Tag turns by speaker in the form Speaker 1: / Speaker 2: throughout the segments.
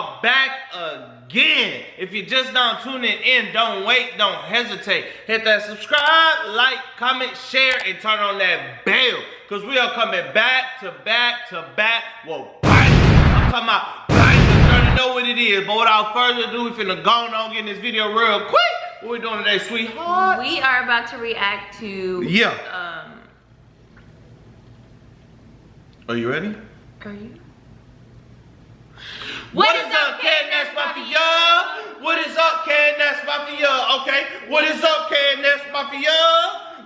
Speaker 1: are back again. If you're just now tuning in, don't wait, don't hesitate. Hit that subscribe, like, comment, share, and turn on that bell. Because we are coming back to back to back. Whoa, bang. I'm talking about bang. You already know what it is. But without further ado, we finna go on get in this video real quick. What we doing today, sweetheart?
Speaker 2: We are about to react to...
Speaker 1: Are you ready?
Speaker 2: Are you?
Speaker 1: What is up, K&S Mafia? What is up, K&S Mafia? Okay. What is up, K&S Mafia?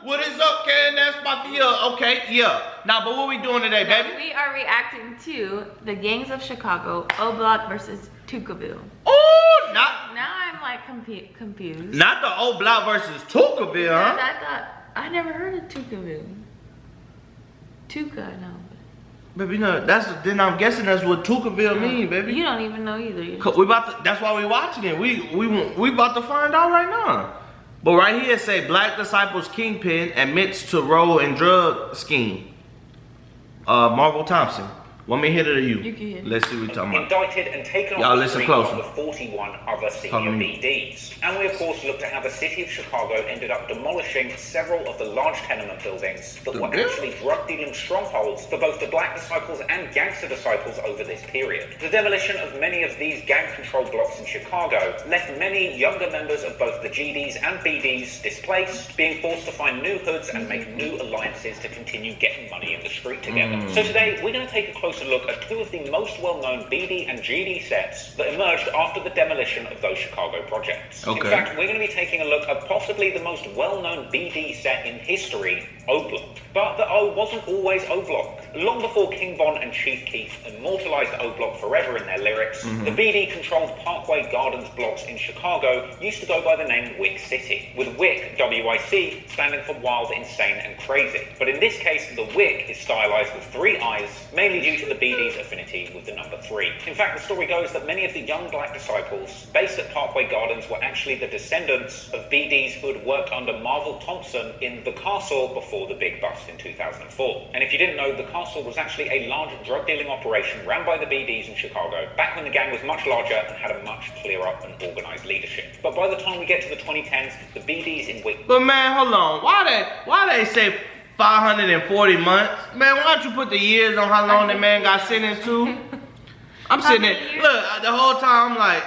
Speaker 1: What is up, K&S Mafia? Okay, yeah. Now, but what we doing today, baby?
Speaker 2: We are reacting to the gangs of Chicago, Oblock versus Tookaville.
Speaker 1: Oh,
Speaker 2: Now I'm like confused.
Speaker 1: Not the Oblock versus Tookaville, huh?
Speaker 2: I never heard of Tookaville. Tuka, no.
Speaker 1: Baby, no, then I'm guessing that's what Tookaville mean, baby.
Speaker 2: You don't even know either.
Speaker 1: That's why we watching it. We about to find out right now. But right here it say Black Disciples Kingpin admits to role in drug scheme. Marvel Thompson. Want me to hit it or you?
Speaker 2: You can hit it.
Speaker 1: Let's see what we're talking about.
Speaker 3: Indicted and taken
Speaker 1: Y'all
Speaker 3: off the
Speaker 1: listen
Speaker 3: street
Speaker 1: closer.
Speaker 3: of the 41 other senior BDs. And we of course looked at how the city of Chicago ended up demolishing several of the large tenement buildings that were actually drug dealing strongholds for both the Black Disciples and Gangster Disciples over this period. The demolition of many of these gang controlled blocks in Chicago left many younger members of both the GDs and BDs displaced, being forced to find new hoods and make new alliances to continue getting money in the street together. So today we're going to take a closer look at two of the most well-known BD and GD sets that emerged after the demolition of those Chicago projects.
Speaker 1: Okay.
Speaker 3: In fact, we're going to be taking a look at possibly the most well-known BD set in history, Oblock. But the O wasn't always Oblock. Long before King Von and Chief Keef immortalized Oblock forever in their lyrics, the BD-controlled Parkway Gardens blocks in Chicago used to go by the name Wick City, with Wick, W-I-C, standing for wild, insane, and crazy. But in this case, the Wick is stylized with 3 eyes, mainly due to the BD's affinity with the number 3. In fact, the story goes that many of the young Black Disciples based at Parkway Gardens were actually the descendants of BDs who had worked under Marvel Thompson in The Castle before the big bust in 2004. And if you didn't know, The Castle was actually a large drug dealing operation ran by the BDs in Chicago back when the gang was much larger and had a much clearer and organized leadership. But by the time we get to the 2010s, the BDs in Wick...
Speaker 1: But man, hold on. Why they say 540 months? Man, why don't you put the years on how long that man got sentenced to? I'm sitting there, look, the whole time I'm like,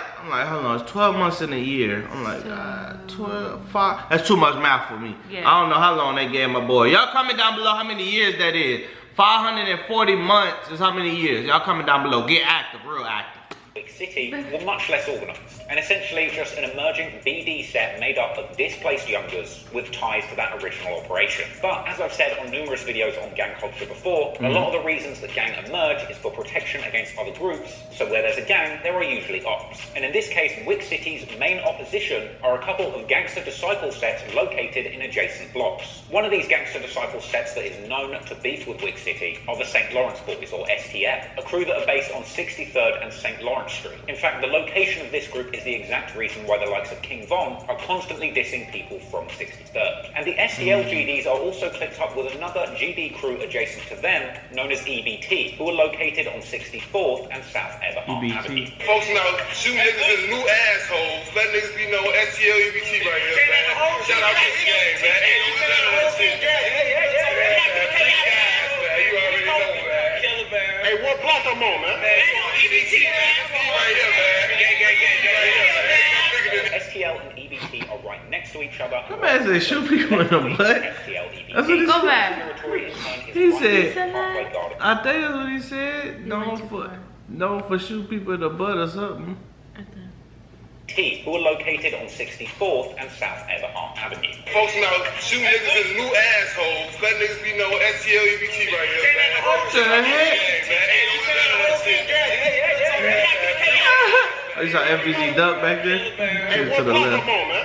Speaker 1: hold on, it's 12 months in a year. I'm like, 5, that's too much math for me.
Speaker 2: Yeah.
Speaker 1: I don't know how long they gave my boy. Y'all comment down below how many years that is. 540 months is how many years? Y'all comment down below, get active, real active.
Speaker 3: Wick City were much less organized, and essentially just an emerging BD set made up of displaced youngers with ties to that original operation. But as I've said on numerous videos on gang culture before, a lot of the reasons that gang emerge is for protection against other groups, so where there's a gang, there are usually ops. And in this case, Wick City's main opposition are a couple of Gangster Disciple sets located in adjacent blocks. One of these Gangster Disciple sets that is known to beef with Wick City are the St. Lawrence Boys, or STF, a crew that are based on 63rd and St. Lawrence Street. In fact, the location of this group is the exact reason why the likes of King Von are constantly dissing people from 63rd. And the STL GDs are also clicked up with another GD crew adjacent to them, known as EBT, who are located on 64th and South Everhart Avenue.
Speaker 4: Folks now, shooting niggas is new assholes. Let niggas be known STL EBT right here, man. Shout out to this game, man. You already know, man. Hey, what block I'm on, man? EBT,
Speaker 3: STL and EBT are right next to each other.
Speaker 1: That man said shoot people in the butt. That's what he
Speaker 2: Go
Speaker 1: said.
Speaker 2: back.
Speaker 1: He said,
Speaker 2: I
Speaker 1: think that's what he said. Known for shoot people in the butt or something.
Speaker 3: T, who are located on 64th and South Everhart Avenue.
Speaker 4: Folks now, shooting niggas is new assholes. Let niggas be known STL EBT right here, man.
Speaker 1: What the heck? Oh, you saw FBG Duck back there?
Speaker 4: Hey,
Speaker 1: To the
Speaker 4: what
Speaker 1: left.
Speaker 4: block I'm on, man?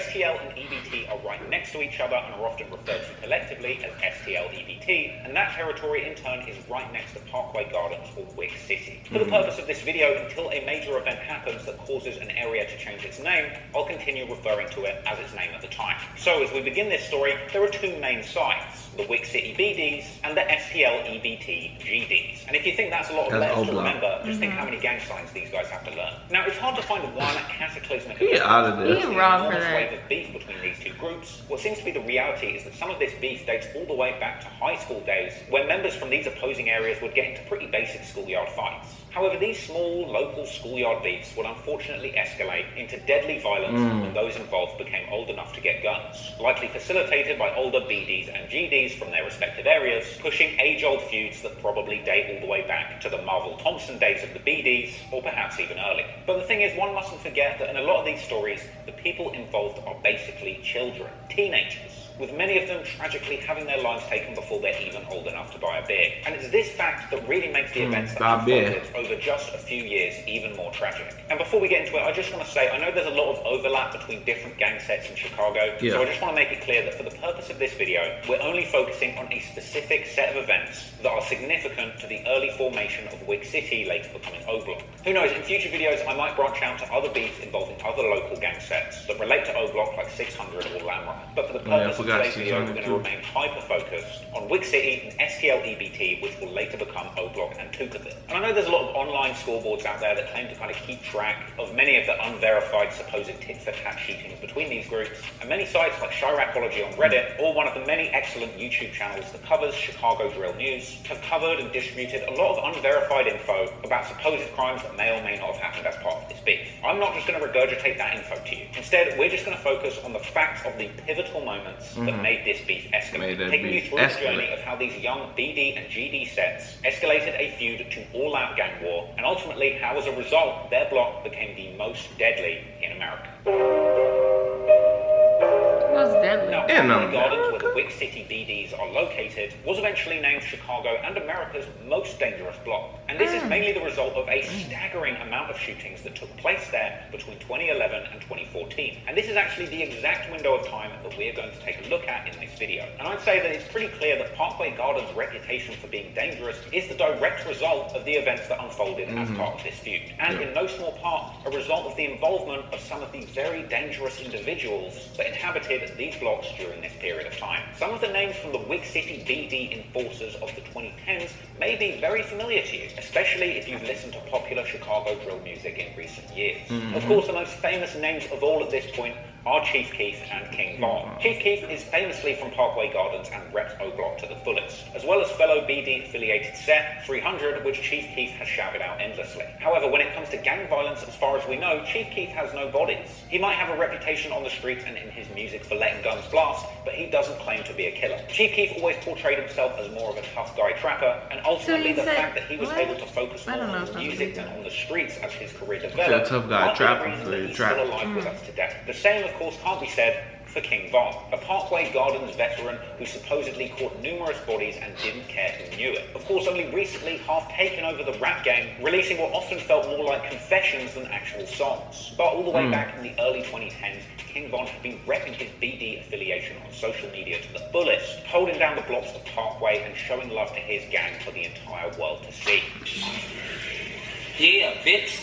Speaker 3: STL and EBT are right next to each other and are often referred to collectively as STL EBT, and that territory in turn is right next to Parkway Gardens or Wick City. For the purpose of this video, until a major event happens that causes an area to change its name, I'll continue referring to it as its name at the time. So as we begin this story, there are two main sides. the Wick City BDs and the STL EBT GDs. And if you think that's a lot of letters to remember, just think how many gang signs these guys have to learn. Now, it's hard to find one cataclysmic wave of beef between these two groups. What seems to be the reality is that some of this beef dates all the way back to high school days, where members from these opposing areas would get into pretty basic schoolyard fights. However, these small, local schoolyard beefs would unfortunately escalate into deadly violence when those involved became old enough to get guns, likely facilitated by older BDs and GDs from their respective areas, pushing age-old feuds that probably date all the way back to the Marvel Thompson days of the BDs, or perhaps even earlier. But the thing is, one mustn't forget that in a lot of these stories, the people involved are basically children, teenagers, with many of them tragically having their lives taken before they're even old enough to buy a beer. And it's this fact that really makes the events that unfolded over just a few years even more tragic. And before we get into it, I just want to say, I know there's a lot of overlap between different gang sets in Chicago, so I just want to make it clear that for the purpose of this video, we're only focusing on a specific set of events that are significant to the early formation of Wick City, later becoming Oblock. Who knows, in future videos I might branch out to other beats involving other local gang sets that relate to Oblock, like 600 or Lamra. But for the purpose of today's video, we're going to remain hyper-focused on Wick City and STL EBT, which will later become Oblock and Tookaville. And I know there's a lot of online scoreboards out there that claim to kind of keep track of many of the unverified supposed tit-for-tat shootings between these groups, and many sites like Chiracology on Reddit, or one of the many excellent YouTube channels that covers Chicago drill news, have covered and distributed a lot of unverified info about supposed crimes that may or may not have happened as part of this beef. I'm not just going to regurgitate that info to you. Instead, we're just going to focus on the facts of the pivotal moments that made this beef escalate, taking you through the journey of how these young BD and GD sets escalated a feud to all-out gang war, and ultimately how, as a result, their block became the most deadly in America.
Speaker 2: Most deadly.
Speaker 3: Now, Tookaville Gardens, where the Wick City BDs are located, was eventually named Chicago and America's most dangerous block. And this is mainly the result of a staggering amount of shootings that took place there between 2011 and 2014. And this is actually the exact window of time that we're going to take a look at in this video. And I'd say that it's pretty clear that Parkway Gardens' reputation for being dangerous is the direct result of the events that unfolded as part of this feud. And in no small part, a result of the involvement of some of the very dangerous individuals that inhabited these blocks during this period of time. Some of the names from the Wick City BD enforcers of the 2010s may be very familiar to you, especially if you've listened to popular Chicago drill music in recent years. Of course, the most famous names of all at this point are Chief Keef and King Von. Chief Keef is famously from Parkway Gardens and reps Oblock to the fullest, as well as fellow BD-affiliated set 300, which Chief Keef has shouted out endlessly. However, when it comes to gang violence, as far as we know, Chief Keef has no bodies. He might have a reputation on the streets and in his music for letting guns blast, but he doesn't claim to be a killer. Chief Keef always portrayed himself as more of a tough guy trapper, and ultimately the fact that he was able to focus more on the music than on the streets as his career developed,
Speaker 1: tough guy trapper for
Speaker 3: he's still alive with us today. The same, of course, can't be said for King Von, a Parkway Gardens veteran who supposedly caught numerous bodies and didn't care who knew it. Of course, only recently half taken over the rap game, releasing what often felt more like confessions than actual songs. But all the way back in the early 2010s, King Von had been repping his BD affiliation on social media to the fullest, holding down the blocks of Parkway and showing love to his gang for the entire world to see. Yeah, bitch.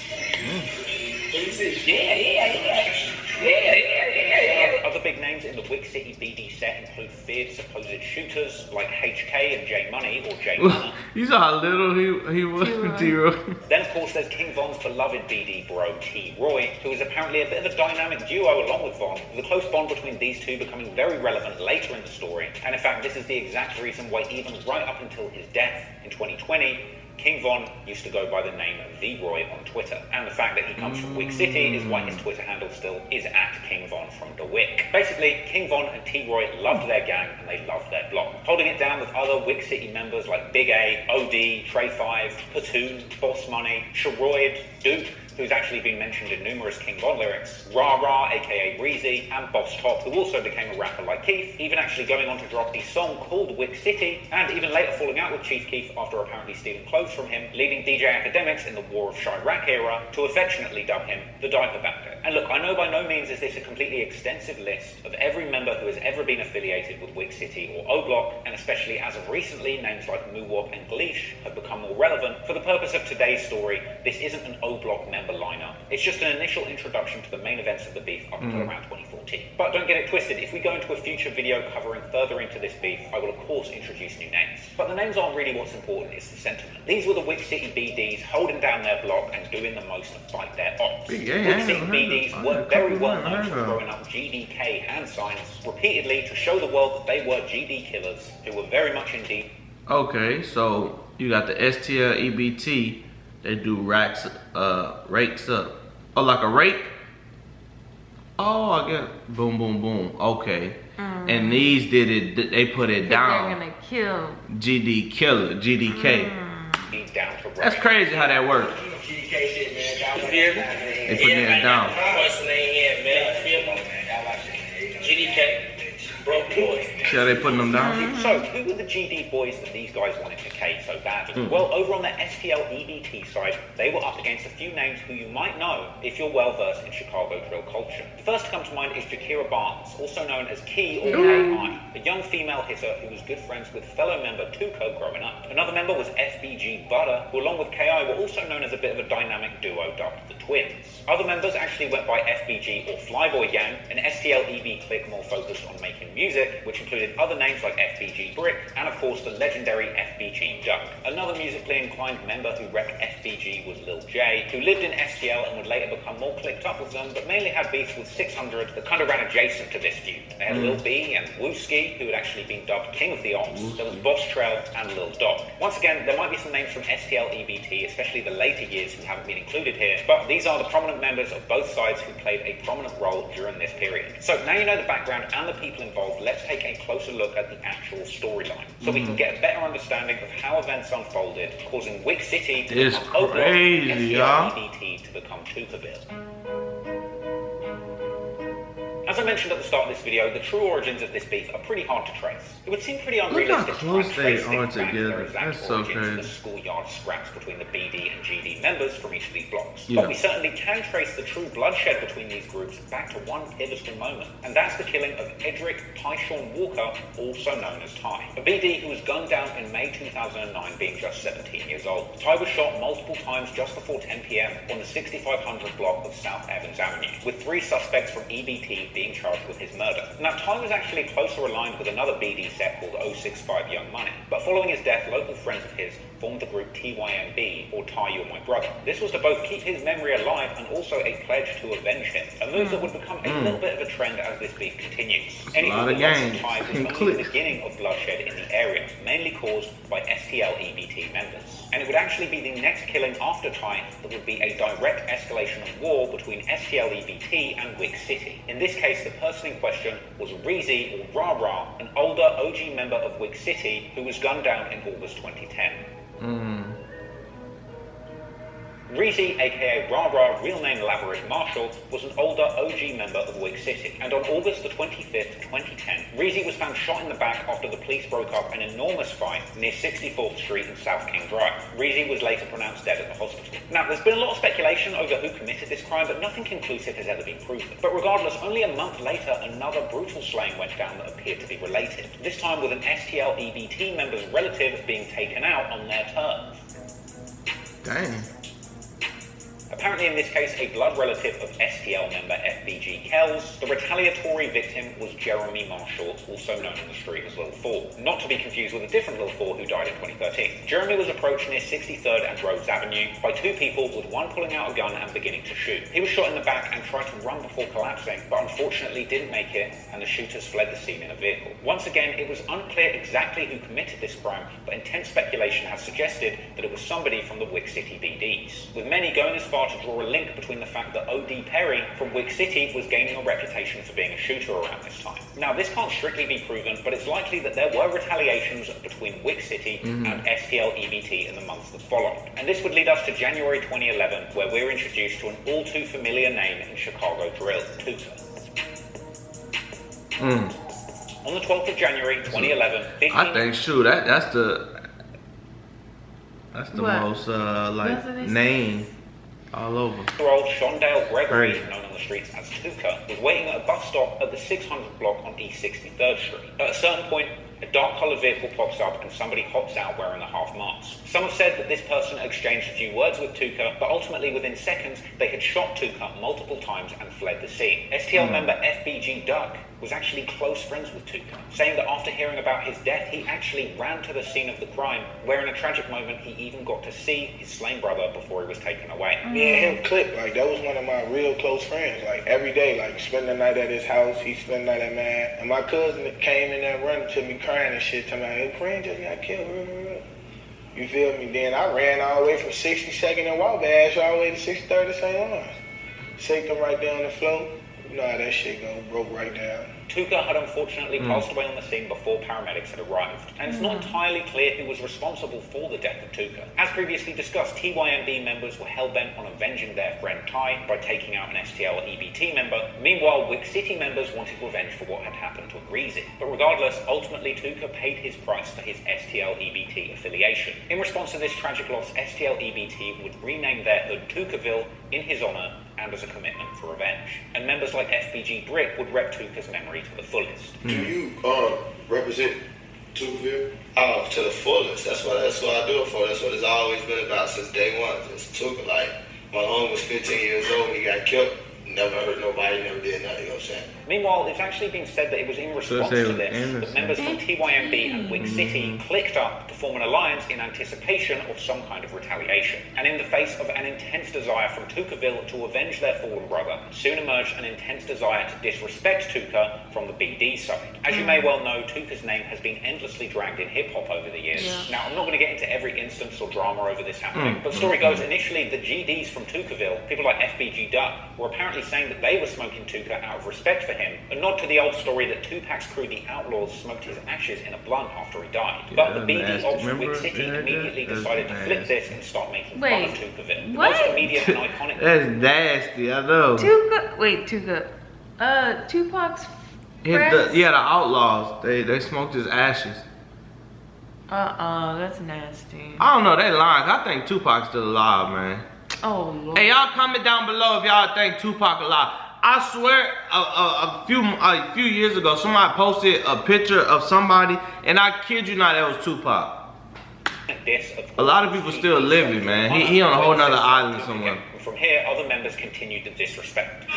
Speaker 3: Other big names in the Wick City BD set include feared supposed shooters like HK and J Money, or J Money.
Speaker 1: You saw how little he was with T-Roy.
Speaker 3: Then of course there's King Von's beloved BD bro T-Roy, who is apparently a bit of a dynamic duo along with Von, with a close bond between these two becoming very relevant later in the story. And in fact, this is the exact reason why even right up until his death in 2020, King Von used to go by the name V-Roy on Twitter, and the fact that he comes from Wick City is why his Twitter handle still is @KingVon from the Wick. Basically, King Von and T-Roy loved their gang and they loved their block, holding it down with other Wick City members like Big A, OD, Trey 5, Platoon, Boss Money, Sharoid, Duke, who's actually been mentioned in numerous King Von lyrics, Rah Rah, aka Breezy, and Boss Top, who also became a rapper like Keef, even actually going on to drop a song called Wick City, and even later falling out with Chief Keef after apparently stealing clothes from him, leading DJ Academics in the War of Chirac era to affectionately dub him the Diaper Bandit. And look, I know by no means is this a completely extensive list of every member who has ever been affiliated with Wick City or Oblock, and especially as of recently, names like Muwop and Gleesh have become more relevant. For the purpose of today's story, this isn't an Oblock member member lineup. It's just an initial introduction to the main events of the beef up until around 2014. But don't get it twisted, if we go into a future video covering further into this beef, I will of course introduce new names. But the names aren't really what's important, it's the sentiment. These were the Wick City BDs holding down their block and doing the most to fight their ops. Wick City BDs were very well known for throwing up GDK hand signs repeatedly to show the world that they were GD killers who were very much indeed.
Speaker 1: Okay, so you got the STL EBT. They do rakes up. Oh, like a rake? Oh, I get boom, boom, boom. Okay. And these did it, they put it down.
Speaker 2: They're gonna kill.
Speaker 1: GD killer, GDK.
Speaker 3: Down to
Speaker 1: That's crazy how that works.
Speaker 5: GDK shit, man.
Speaker 1: They putting it down.
Speaker 5: GDK, broke boy.
Speaker 1: See how they putting them down?
Speaker 3: So, who were the GD boys that these guys wanted to cave so badly? Well, over on the STL EBT side, they were up against a few names who you might know if you're well versed in Chicago drill culture. The first to come to mind is Jakira Barnes, also known as Key or KI, a young female hitter who was good friends with fellow member Tuco growing up. Another member was FBG Butter, who along with KI were also known as a bit of a dynamic duo dubbed the Twins. Other members actually went by FBG or Flyboy Gang, an STL EB clique more focused on making music, which included other names like FBG Brick, and of course the legendary FBG Duck. Another musically inclined member who wrecked FBG was Lil J, who lived in STL and would later become more clicked up with them, but mainly had beef with 600 that kind of ran adjacent to this feud. They had Lil B and Wooski, who had actually been dubbed King of the Ops. There was Boss Trell and Lil Doc. Once again, there might be some names from STL EBT, especially the later years, who haven't been included here, but these are the prominent members of both sides who played a prominent role during this period. So now you know the background and the people involved, let's take a closer look at the actual storyline, so we can get a better understanding of how events unfolded, causing Wick City to become Oblock, and STL EBT to become Tookaville. As I mentioned at the start of this video, the true origins of this beef are pretty hard to trace. It would seem pretty unrealistic to try and trace things back to their exact origins in the schoolyard scraps between the BD and GD members from each of these blocks. But we certainly can trace the true bloodshed between these groups back to one pivotal moment, and that's the killing of Edric Tyshawn Walker, also known as Ty, a BD who was gunned down in May 2009, being just 17 years old. Ty was shot multiple times just before 10 PM on the 6500 block of South Evans Avenue, with 3 suspects from EBT being charged with his murder. Now, Ty was actually closer aligned with another BD set called 065 Young Money, but following his death, local friends of his formed the group TYMB, or Ty You're My Brother. This was to both keep his memory alive and also a pledge to avenge him, a move that would become a little bit of a trend as this beef continues. Anything that lost Ty was only the beginning of bloodshed in the area, mainly caused by STL EBT members. And it would actually be the next killing after Ty that would be a direct escalation of war between STL EBT and Wick City. In this case, the person in question was Reezy, or Rah Rah, an older OG member of Wick City who was gunned down in August 2010. Reezy, aka Rah Rah, real name Laverick Marshall, was an older OG member of Wick City, and on August the 25th, 2010, Reezy was found shot in the back after the police broke up an enormous fight near 64th Street and South King Drive. Reezy was later pronounced dead at the hospital. Now, there's been a lot of speculation over who committed this crime, but nothing conclusive has ever been proven. But regardless, only a month later, another brutal slaying went down that appeared to be related, this time with an STL EBT member's relative being taken out on their terms.
Speaker 1: Dang.
Speaker 3: Apparently in this case, a blood relative of STL member FBG Kells. The retaliatory victim was Jeremy Marshall, also known in the street as Lil 4. Not to be confused with a different Lil 4 who died in 2013. Jeremy was approached near 63rd and Rhodes Avenue by 2 people, with one pulling out a gun and beginning to shoot. He was shot in the back and tried to run before collapsing, but unfortunately didn't make it, and the shooters fled the scene in a vehicle. Once again, it was unclear exactly who committed this crime, but intense speculation has suggested that it was somebody from the Wick City BDs, with many going as far to draw a link between the fact that OD Perry from Wick City was gaining a reputation for being a shooter around this time. Now, this can't strictly be proven, but it's likely that there were retaliations between Wick City and STL EBT in the months that followed. And this would lead us to January 2011, where we're introduced to an all too familiar name in Chicago drill, Tuka. On the 12th of January 2011,
Speaker 1: I think, shoot, that's the most name all over.
Speaker 3: Year-old Shondale Gregory, known on the streets as Tuka, was waiting at a bus stop at the 600 block on East 63rd Street. At a certain point, A dark-coloured vehicle pops up and somebody hops out wearing a half-mast. Some have said that this person exchanged a few words with Tooka, but ultimately within seconds they had shot Tooka multiple times and fled the scene. STL member FBG Duck was actually close friends with Tooka, saying that after hearing about his death, he actually ran to the scene of the crime, where in a tragic moment he even got to see his slain brother before he was taken away.
Speaker 6: Me and him clicked, like that was one of my real close friends. Like every day, like spend the night at his house, he spend the night at mine. And my cousin came in there running to me crying and shit, telling me, hey, friend just got killed. You feel me? Then I ran all the way from 62nd and Wabash all the way to 630 St. Lawrence. Shake them right down the floor. You know how that shit go, broke right down.
Speaker 3: Tooka had unfortunately passed away on the scene before paramedics had arrived, and it's not entirely clear who was responsible for the death of Tooka. As previously discussed, TYMB members were hell-bent on avenging their friend Ty by taking out an STL EBT member. Meanwhile, Wick City members wanted revenge for what had happened to Greasy. But regardless, ultimately Tooka paid his price for his STL EBT affiliation. In response to this tragic loss, STL EBT would rename their hood Tookaville in his honour and as a commitment for revenge. And members like FBG Brick would rep Tooka's memory to the fullest.
Speaker 7: Do you represent Tookaville? Oh, to the fullest. That's what I do it for. That's what it's always been about since day one. Just Tooka. Like, my homie was 15 years old, he got killed. Never hurt nobody, never did nothing, you know what I'm saying?
Speaker 3: Meanwhile, it's actually been said that it was in response to this that members from TYMB and Wick City clicked up to form an alliance in anticipation of some kind of retaliation. And in the face of an intense desire from Tookaville to avenge their fallen brother, soon emerged an intense desire to disrespect Tooka from the BD side. As you may well know, Tooka's name has been endlessly dragged in hip-hop over the years. Now, I'm not going to get into every instance or drama over this happening, but story goes, initially the GDs from Tookaville, people like FBG Duck, were apparently saying that they were smoking Tooka out of respect for him, a nod to the old story that Tupac's crew, the Outlaws, smoked his ashes in a blunt after he died. But the BD ops from Wick City immediately decided to flip this and start making fun of Tookaville. The most immediate and iconic...
Speaker 1: That's nasty, I know.
Speaker 2: Tupac's friends?
Speaker 1: The Outlaws, they smoked his ashes.
Speaker 2: That's nasty.
Speaker 1: I don't know, they lying. I think Tupac's still alive, man.
Speaker 2: Oh, Lord.
Speaker 1: Hey, y'all comment down below if y'all think Tupac alive. I swear, a few years ago, somebody posted a picture of somebody, and I kid you not, that was Tupac. A lot of people still living, man. He on a whole nother island somewhere.
Speaker 3: From here, other members continued the disrespect.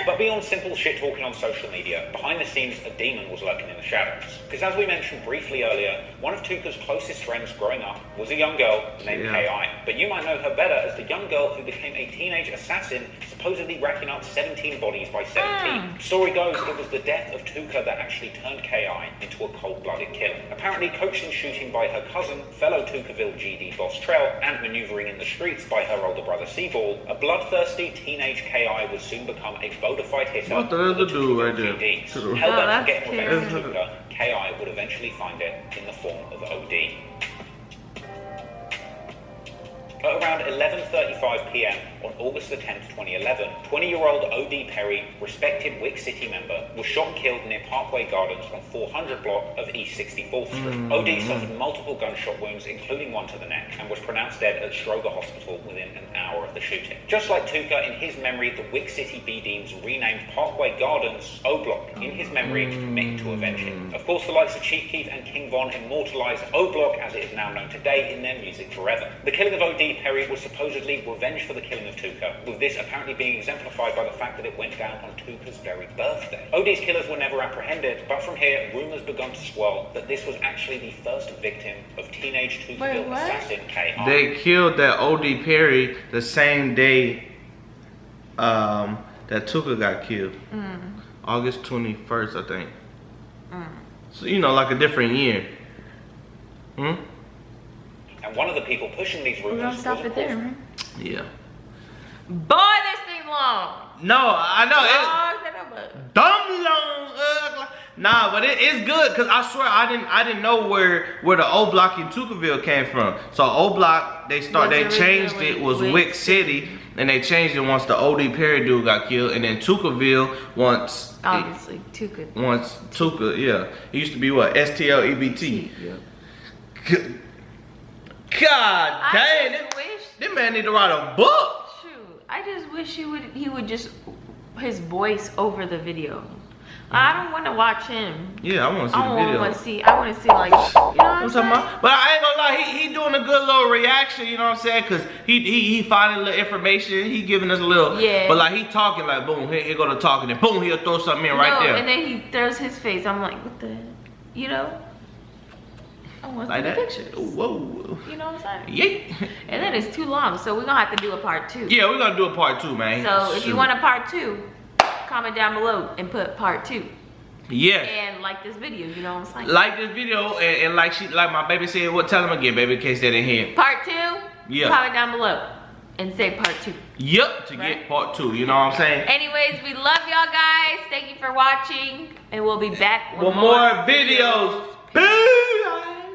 Speaker 3: But beyond simple shit talking on social media, behind the scenes a demon was lurking in the shadows. Because as we mentioned briefly earlier, one of Tooka's closest friends growing up was a young girl named K.I. But you might know her better as the young girl who became a teenage assassin, supposedly racking up 17 bodies by 17. Story goes, it was the death of Tooka that actually turned K.I. into a cold-blooded killer. Apparently coached in shooting by her cousin, fellow Tookaville GD boss Trell, and maneuvering in the streets by her older brother Seaball, a bloodthirsty teenage K.I. would soon become a bona fide hitter.
Speaker 1: What does it do right there?
Speaker 3: Hell-bent to get revenge on Tooka, K.I. would eventually find it in the form of OD. At around 11:35 p.m. on August the 10th, 2011, 20-year-old O.D. Perry, respected Wick City member, was shot and killed near Parkway Gardens on 400 block of East 64th Street. O.D. suffered multiple gunshot wounds, including one to the neck, and was pronounced dead at Stroger Hospital within an hour of the shooting. Just like Tooka, in his memory, the Wick City BDs renamed Parkway Gardens Oblock in his memory to commit to avenge him. Of course, the likes of Chief Keef and King Von immortalized Oblock, as it is now known today, in their music forever. The killing of O.D. Perry was supposedly revenge for the killing of Tooka, with this apparently being exemplified by the fact that it went down on Tooka's very birthday. OD's killers were never apprehended, but from here, rumours begun to swirl that this was actually the first victim of teenage Tookaville assassin K.I.
Speaker 1: They killed that O.D. Perry the same day that Tooka got killed. August 21st, I think. So, you know, like a different year.
Speaker 3: And one of the people pushing these rumors was,
Speaker 2: stop it there, right?
Speaker 1: Yeah.
Speaker 2: Boy, this thing long.
Speaker 1: No, I know. Dumb long. Nah, but it's good because I swear I didn't know where the Oblock in Tookaville came from. So Oblock they changed it was Wick City, and they changed it once the O.D. Perry dude got killed, and then Tookaville once
Speaker 2: obviously Tooka.
Speaker 1: Once Tooka, yeah. It used to be what? STL EBT.
Speaker 2: Yep.
Speaker 1: God dang
Speaker 2: I
Speaker 1: it.
Speaker 2: just wish
Speaker 1: This man need to write a book.
Speaker 2: Shoot, I just wish he would just his voice over the video. I don't want to watch him.
Speaker 1: Yeah, I want to see the video.
Speaker 2: I want to see like, you know what I'm saying?
Speaker 1: But I ain't gonna lie, he doing a good little reaction, you know what I'm saying? Cause he finding a little information, he giving us a little, but like he talking like boom, here go to talking, and boom, he'll throw something in right there.
Speaker 2: And then he throws his face. I'm like, what the, you know? I want to see the pictures.
Speaker 1: Whoa.
Speaker 2: You know what I'm saying?
Speaker 1: Yeah.
Speaker 2: And then it's too long, so we're gonna have to do a part 2.
Speaker 1: Yeah, we're gonna do a part 2, man.
Speaker 2: So if you want a part 2, comment down below and put part 2.
Speaker 1: Yeah.
Speaker 2: And like this video, you know what I'm saying?
Speaker 1: Like this video, and like my baby said, tell them again, baby, in case they didn't hear.
Speaker 2: Part 2?
Speaker 1: Yeah.
Speaker 2: Comment down below and say part 2.
Speaker 1: Yep, to get part 2, you know what I'm saying?
Speaker 2: Anyways, we love y'all guys. Thank you for watching, and we'll be back
Speaker 1: with more videos.